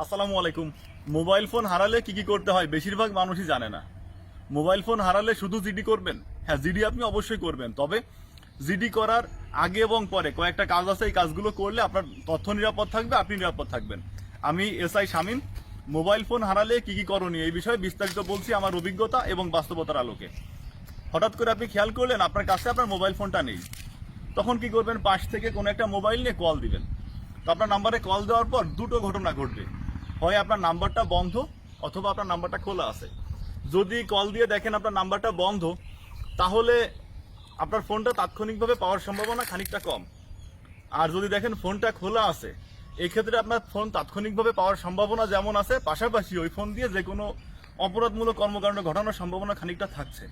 আসসালামু আলাইকুম। Mobile phone হারালে কি কি করতে হয় বেশিরভাগ মানুষই জানে না। মোবাইল ফোন হারালে শুধু জিডি করবেন? হ্যাঁ, জিডি আপনি অবশ্যই করবেন, তবে জিডি করার আগে এবং পরে কয়েকটা কাজ আছে। এই কাজগুলো করলে আপনার তথ্য নিরাপদ থাকবে, আপনি নিরাপদ থাকবেন। আমি এসআই শামীম। মোবাইল ফোন হারালে কি কি করণীয় এই বিষয়ে বিস্তারিত বলছি আমার অভিজ্ঞতা এবং বাস্তবতার আলোকে। হঠাৎ করে আপনি খেয়াল করলেন আপনার কাছে আপনার মোবাইল ফোনটা নেই, তখন কি করবেন? পাশ থেকে কোনো একটা মোবাইল নিয়ে কল দিবেন। তো আপনার নাম্বারে কল দেওয়ার পর দুটো ঘটনা ঘটবে। হয় আপনার নাম্বারটা বন্ধ, অথবা আপনার নাম্বারটা খোলা আছে। যদি কল দিয়ে দেখেন আপনার নাম্বারটা বন্ধ, তাহলে আপনার ফোনটা তাৎক্ষণিকভাবে পাওয়ার সম্ভাবনা খানিকটা কম। আর যদি দেখেন ফোনটা খোলা আছে, এই ক্ষেত্রে আপনার ফোন তাৎক্ষণিকভাবে পাওয়ার সম্ভাবনা যেমন আছে, পাশাপাশি ওই ফোন দিয়ে যে কোনো অপরাধমূলক কর্মকাণ্ড ঘটানোর সম্ভাবনা খানিকটা থাকছে।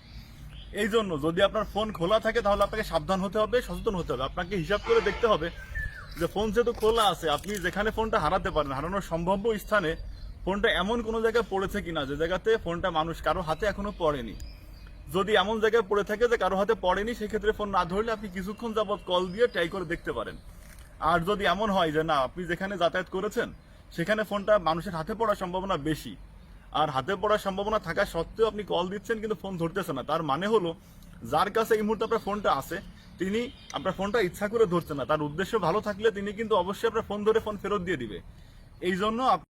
এই জন্য যদি আপনার ফোন খোলা থাকে তাহলে আপনাকে সাবধান হতে হবে, সচেতন হতে হবে। আপনাকে হিসাব করে দেখতে হবে যে ফোন যেহেতু খোলা আছে, আপনি যেখানে ফোনটা হারাতে পারেন, হারানোর সম্ভাব্য স্থানে ফোনটা এমন কোনো জায়গায় পড়েছে কিনা যে জায়গাতে ফোনটা মানুষ কারো হাতে এখনো পড়েনি। যদি এমন জায়গায় পড়ে থাকে যে কারো হাতে পড়েনি, সেক্ষেত্রে ফোন না ধরলে আপনি কিছুক্ষণ যাবত কল দিয়ে ট্রাই করে দেখতে পারেন। আর যদি এমন হয় যে না, আপনি যেখানে যাতায়াত করেছেন সেখানে ফোনটা মানুষের হাতে পড়ার সম্ভাবনা বেশি, আর হাতে পড়ার সম্ভাবনা থাকা সত্ত্বেও আপনি কল দিচ্ছেন কিন্তু ফোন ধরতেছে না, তার মানে হলো যার কাছে এই মুহূর্তে আপনার ফোনটা আছে তিনি আপনার ফোনটা ইচ্ছা করে ধরছেন না। তার উদ্দেশ্য ভালো থাকলে তিনি কিন্তু অবশ্যই আপনার ফোন ধরে ফোন ফেরত দিয়ে দিবে। এই জন্য